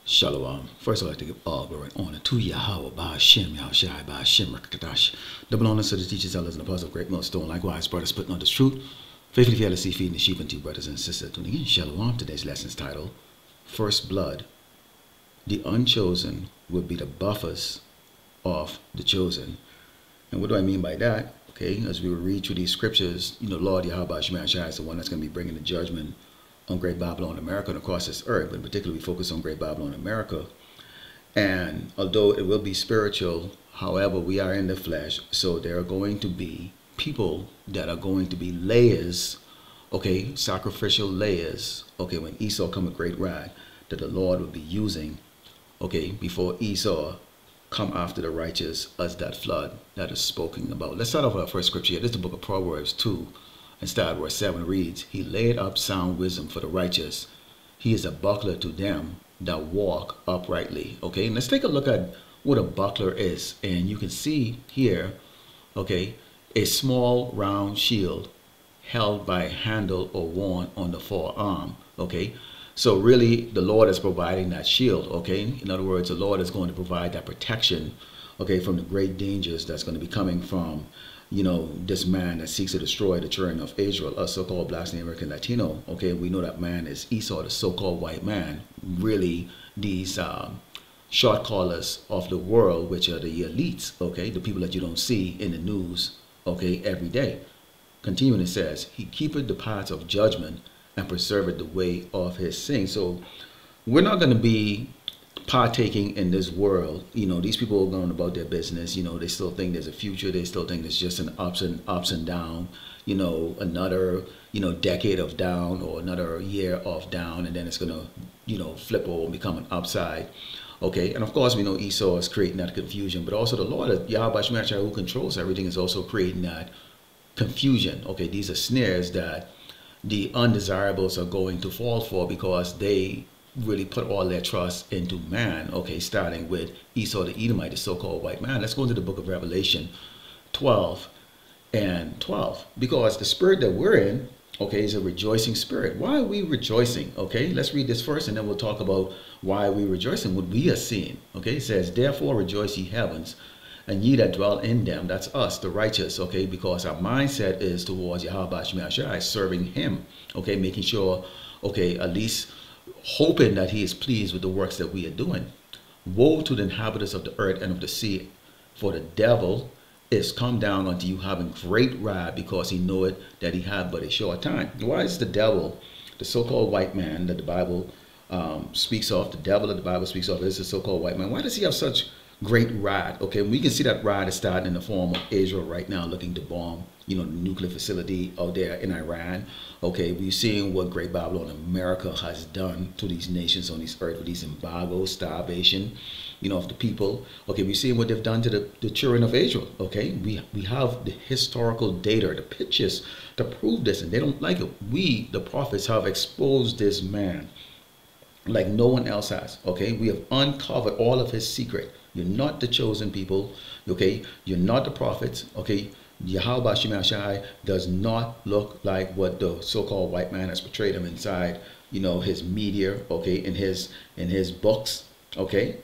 Shalom. First, I'd like to give all glory and honor to Yahweh, Ba'ashem, Yahushai, Ba'ashem, Rakadash. Double honor to the teachers, elders, and apostles of Great Millstone. Likewise, brothers putting on this truth. Faithfully, fearlessly feeding the sheep unto brothers and sisters. Tuning in, Shalom. Today's lesson is titled, First Blood. The unchosen will be the buffers of the chosen. And what do I mean by that? Okay, as we will read through these scriptures, Lord Yahweh, Ba'ashem, Yahushai is the one that's going to be bringing the judgment on Great Babylon, America, and across this earth, but in particular we focus on Great Babylon, America. And although it will be spiritual, however, we are in the flesh, so there are going to be people that are going to be layers, okay, sacrificial layers, okay, when Esau come with great wrath, that the Lord will be using, okay, before Esau come after the righteous as that flood that is spoken about. Let's start off with our first scripture here. This is the book of Proverbs 2. And start verse 7 reads, He laid up sound wisdom for the righteous. He is a buckler to them that walk uprightly. Okay, and let's take a look at what a buckler is. And you can see here, okay, a small round shield held by a handle or worn on the forearm. Okay, so really the Lord is providing that shield. Okay, in other words, the Lord is going to provide that protection, okay, from the great dangers that's going to be coming from this man that seeks to destroy the children of Israel, a so-called Black American Latino. Okay, we know that man is Esau, the so-called white man. Really, these short callers of the world, which are the elites, okay, the people that you don't see in the news, okay, every day. Continuing, it says, He keepeth the paths of judgment and preserveth the way of his saying. So we're not going to be partaking in this world. These people are going about their business. They still think there's a future. They still think it's just an ups and down, another decade of down or another year of down, and then it's going to flip over and become an upside. Okay, and of course we know Esau is creating that confusion, but also the Lord Yahweh Shemashah, who controls everything, is also creating that confusion. Okay, these are snares that the undesirables are going to fall for because they really put all their trust into man. Okay, starting with Esau the Edomite, the so-called white man. Let's go into the book of Revelation 12 and 12, because the spirit that we're in, okay, is a rejoicing spirit. Why are we rejoicing? Okay, let's read this first and then we'll talk about why we rejoicing, what we are seeing. Okay, it says, Therefore rejoice ye heavens, and ye that dwell in them. That's us, the righteous. Okay, because our mindset is towards Yahweh Shemashah, serving him. Okay, making sure, okay, at least hoping that he is pleased with the works that we are doing. Woe to the inhabitants of the earth and of the sea, for the devil is come down unto you having great wrath, because he knoweth that he had but a short time. Why is the devil, the so-called white man that the Bible speaks of, the devil that the Bible speaks of is the so-called white man, why does he have such great wrath? Okay, we can see that wrath is starting in the form of Israel right now, looking to bomb the nuclear facility out there in Iran. Okay, we're seeing what Great Babylon America has done to these nations on this earth with these embargoes, starvation, of the people. Okay, we're seeing what they've done to the children of Israel. Okay, we have the historical data, the pictures to prove this, and they don't like it. We, the prophets, have exposed this man like no one else has. Okay, we have uncovered all of his secret. You're not the chosen people. Okay, you're not the prophets. Okay, Yahweh Shemashah does not look like what the so-called white man has portrayed him inside, his media, okay, in his books, okay.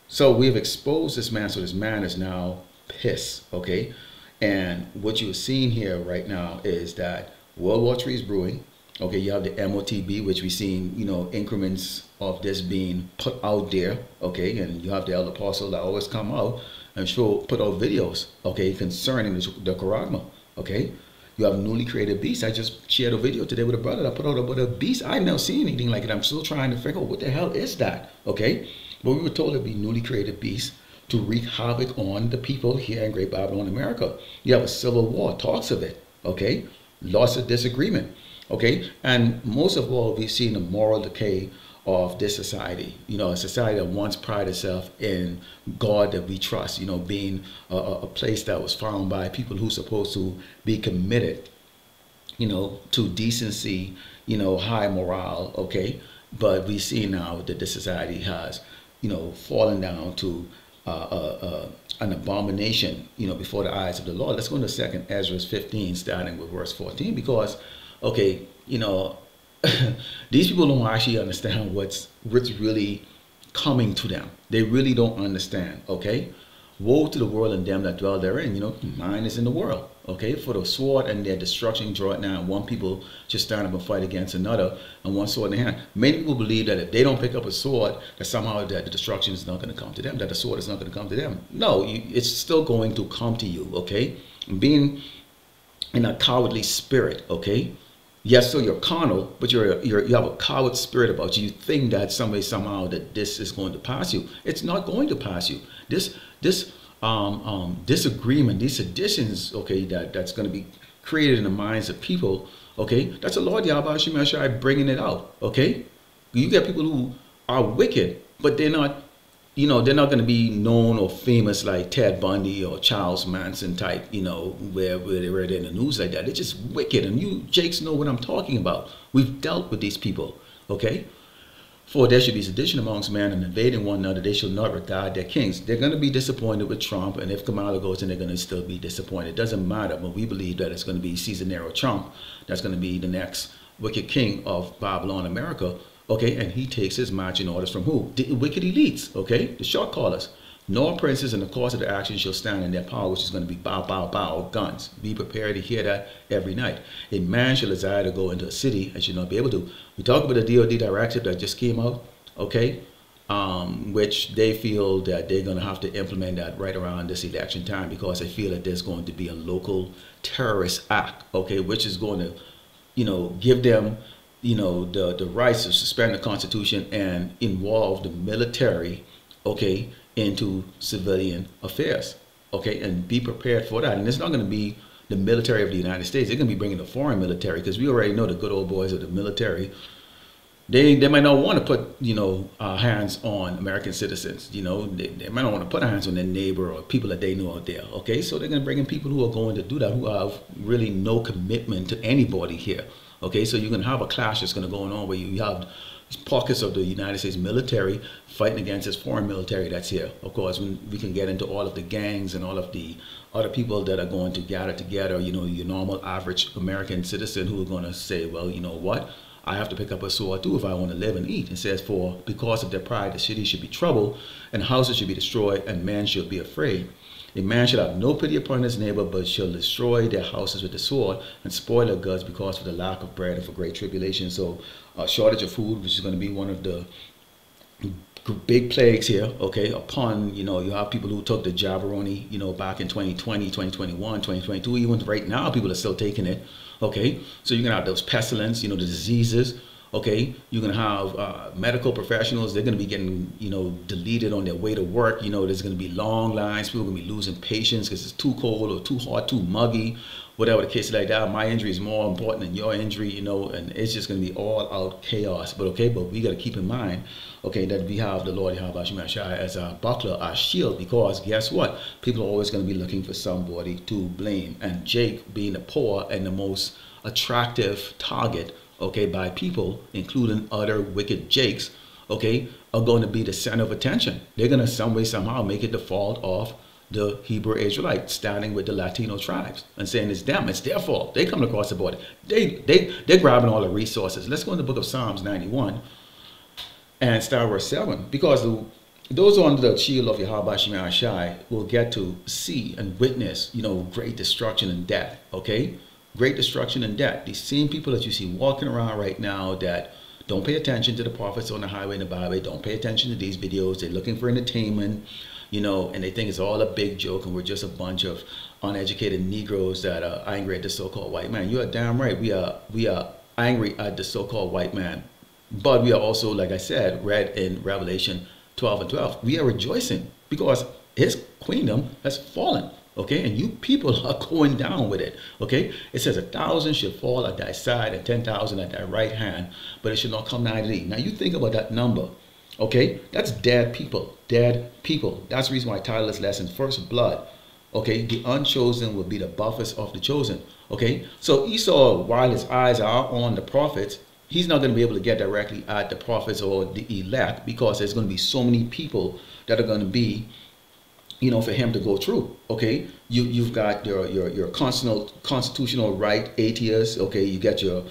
So we've exposed this man, so this man is now pissed, okay. And what you're seeing here right now is that World War III is brewing. Okay, you have the MOTB, which we've seen, increments of this being put out there, okay, and you have the elder apostle that always come out and put out videos, okay, concerning the Karagma, okay. You have newly created beasts. I just shared a video today with a brother that put out about a beast. I've never seen anything like it. I'm still trying to figure out what the hell is that, okay. But we were told it'd be newly created beasts to wreak havoc on the people here in Great Babylon, America. You have a civil war, talks of it, okay, lots of disagreement. Okay, and most of all, we've seen the moral decay of this society. A society that once prided itself in God that we trust, being a place that was found by people who are supposed to be committed, to decency, high morale, okay? But we see now that this society has, fallen down to an abomination, before the eyes of the Lord. Let's go into 2nd Ezra 15, starting with verse 14, because okay, these people don't actually understand what's really coming to them. They really don't understand, okay? Woe to the world and them that dwell therein. You know, mine is in the world, okay? For the sword and their destruction draw it now. One people just stand up and fight against another, and one sword in their hand. Many people believe that if they don't pick up a sword, that somehow that the destruction is not going to come to them, that the sword is not going to come to them. No, it's still going to come to you, okay? Being in a cowardly spirit, okay? Yes, so you're carnal, but you have a coward spirit about you. You think that somehow that this is going to pass you. It's not going to pass you. This disagreement, these seditions, okay, that's going to be created in the minds of people, okay, that's the Lord Yahweh Shai bringing it out, okay. You get people who are wicked, but they're not, you know, they're not going to be known or famous like Ted Bundy or Charles Manson type, you know, where they're in the news like that. They're just wicked, and you Jakes know what I'm talking about. We've dealt with these people, okay. For there should be sedition amongst men and invading one another. They shall not regard their kings. They're going to be disappointed with Trump, and if Kamala goes in, they're going to still be disappointed. It doesn't matter, but we believe that it's going to be Caesar Trump that's going to be the next wicked king of Babylon, America, okay? And he takes his marching orders from who? The wicked elites, okay? The short callers. Nor princes in the course of the action shall stand in their power, which is going to be bow, bow, bow, guns. Be prepared to hear that every night. A man shall desire to go into a city and should not be able to. We talk about the DOD directive that just came out, okay, which they feel that they're going to have to implement that right around this election time, because they feel that there's going to be a local terrorist act, okay, which is going to, you know, give them, you know, the rights to suspend the Constitution and involve the military, okay, into civilian affairs, okay, and be prepared for that. And it's not going to be the military of the United States. They're going to be bringing the foreign military, because we already know the good old boys of the military. They might not want to put, you know, hands on American citizens. You know, they might not want to put hands on their neighbor or people that they know out there. Okay, so they're going to bring in people who are going to do that, who have really no commitment to anybody here. Okay, so you're going to have a clash that's going to go on where you have pockets of the United States military fighting against this foreign military that's here. Of course, when we can get into all of the gangs and all of the other people that are going to gather together, you know, your normal average American citizen who are going to say, well, you know what, I have to pick up a sword too if I want to live and eat. It says, for because of their pride, the city should be troubled and houses should be destroyed and men should be afraid. A man shall have no pity upon his neighbor, but shall destroy their houses with the sword and spoil their goods because of the lack of bread and for great tribulation. So a shortage of food, which is going to be one of the big plagues here, okay, upon, you know, you have people who took the Jabberoni, you know, back in 2020, 2021, 2022, even right now, people are still taking it, okay? So you're going to have those pestilence, you know, the diseases, okay? You're going to have medical professionals, they're going to be getting, you know, deleted on their way to work. You know, there's going to be long lines, people are going to be losing patience because it's too cold or too hot, too muggy, whatever the case is like that. My injury is more important than your injury, you know, and it's just going to be all out chaos. But okay, but we got to keep in mind, okay, that we have the Lord Yahweh as our buckler, our shield, because guess what? People are always going to be looking for somebody to blame. And Jake, being the poor and the most attractive target, okay, by people, including other wicked Jakes, okay, are going to be the center of attention. They're going to some way, somehow make it the fault of the Hebrew Israelites, standing with the Latino tribes and saying it's them, it's their fault. They coming across the border. They're grabbing all the resources. Let's go in the book of Psalms 91 and start verse 7, because those under the shield of Yahweh Shemai Shai will get to see and witness, you know, great destruction and death, okay? Great destruction and death. These same people that you see walking around right now that don't pay attention to the prophets on the highway and the byway, don't pay attention to these videos, they're looking for entertainment, you know, and they think it's all a big joke and we're just a bunch of uneducated Negroes that are angry at the so-called white man. You are damn right. We are angry at the so-called white man. But we are also, like I said, read in Revelation 12 and 12, we are rejoicing because his queendom has fallen. Okay, and you people are going down with it. Okay, it says 1,000 shall fall at thy side and 10,000 at thy right hand, but it shall not come nigh thee. Now you think about that number. Okay, that's dead people. Dead people. That's the reason why I titled this lesson First Blood. Okay, the unchosen will be the buffers of the chosen. Okay, so Esau, while his eyes are on the prophets, he's not going to be able to get directly at the prophets or the elect, because there's going to be so many people that are going to be, for him to go through. Okay, you've got your constitutional right atheists. Okay, you get your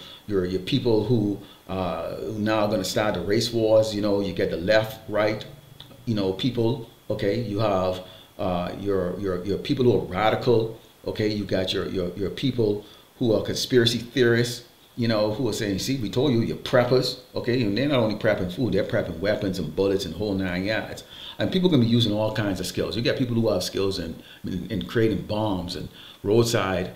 people who now are going to start the race wars. You get the left, right, people. Okay, you have your people who are radical. Okay, you got your people who are conspiracy theorists. Who are saying, see, we told you, you're preppers. Okay, and they're not only prepping food, they're prepping weapons and bullets and whole 9 yards. And people can be using all kinds of skills. You get people who have skills in creating bombs and roadside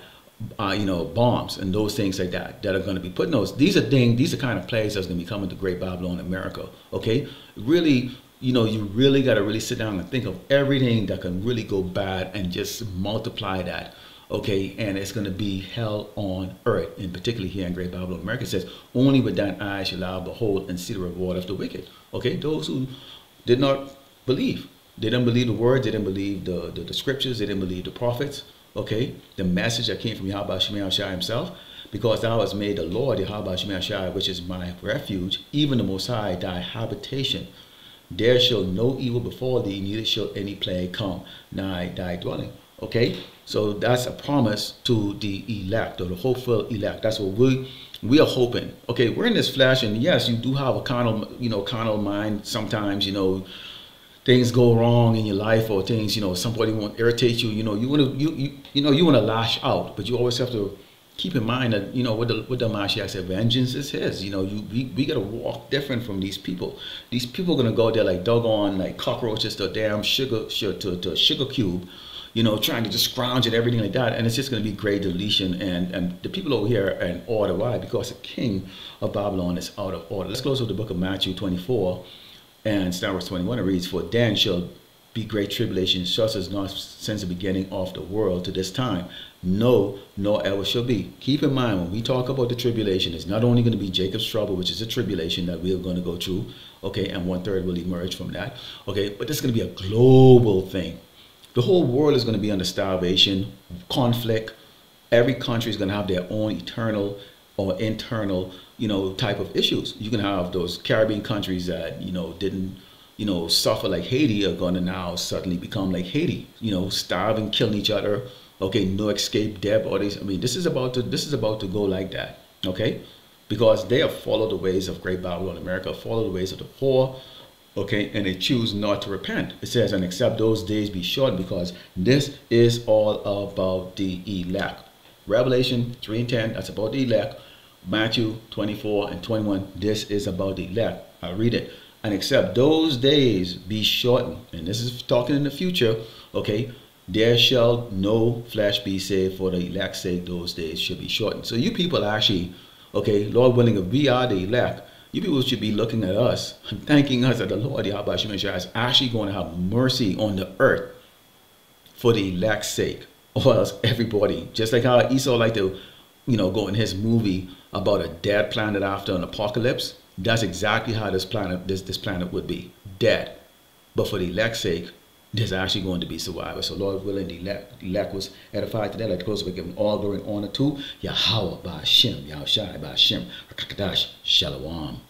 bombs and those things like that are going to be putting those. These are kind of plays that's going to be coming to Great Babylon, America. Okay, really, you really got to really sit down and think of everything that can really go bad and just multiply that. Okay, and it's going to be hell on earth, and particularly here in Great Babylon, America. It says, only with that eye shall thou behold and see the reward of the wicked. Okay, those who did not believe. They didn't believe the words, they didn't believe the scriptures, they didn't believe the prophets. Okay, the message that came from Yahweh Shemel Shai himself, because thou hast made the Lord Yahweh Shemel Shai, which is my refuge, even the Most High, thy habitation. There shall no evil befall thee, neither shall any plague come nigh thy dwelling. Okay, so that's a promise to the elect, or the hopeful elect. That's what we are hoping. Okay, we're in this flesh, and yes, you do have a carnal mind sometimes. Things go wrong in your life, or things, somebody won't irritate you. You want to lash out, but you always have to keep in mind that what the Mashiach said, vengeance is his. We got to walk different from these people. These people are gonna go there like doggone like cockroaches to a damn sugar cube. Trying to just scrounge at everything like that, and it's just going to be great deletion. And the people over here are in order. Why? Because the king of Babylon is out of order. Let's close with the book of Matthew 24 and start verse 21. It reads, for then shall be great tribulation, such as not since the beginning of the world to this time. No, nor ever shall be. Keep in mind, when we talk about the tribulation, it's not only going to be Jacob's trouble, which is a tribulation that we are going to go through. Okay, and 1/3 will emerge from that. Okay, but this is going to be a global thing. The whole world is going to be under starvation, conflict. Every country is going to have their own eternal or internal, type of issues. You can have those Caribbean countries that, didn't, suffer like Haiti are going to now suddenly become like Haiti, starving, killing each other. Okay, no escape, debt, all these. I mean, this is about to go like that. Okay, because they have followed the ways of Great Babylon, America, followed the ways of the poor. Okay, and they choose not to repent. It says, and except those days be short, because this is all about the elect. Revelation 3:10, that's about the elect. Matthew 24 and 21, this is about the elect. I'll read it. And except those days be shortened, and this is talking in the future, okay, there shall no flesh be saved, for the elect's sake those days should be shortened. So you people actually, okay, Lord willing, if we are the elect, you people should be looking at us and thanking us that the Lord Yahweh Shemel Shai is actually going to have mercy on the earth for the elect's sake, or else everybody, just like how Esau liked to, go in his movie about a dead planet after an apocalypse. That's exactly how this planet would be, dead. But for the elect's sake, there's actually going to be survivors. So Lord willing, the elect was edified today. Like the close, we give all glory and honor to Yahweh Ba'Shem, Yahushai Ba'Shem, Rakakadash, Shalom.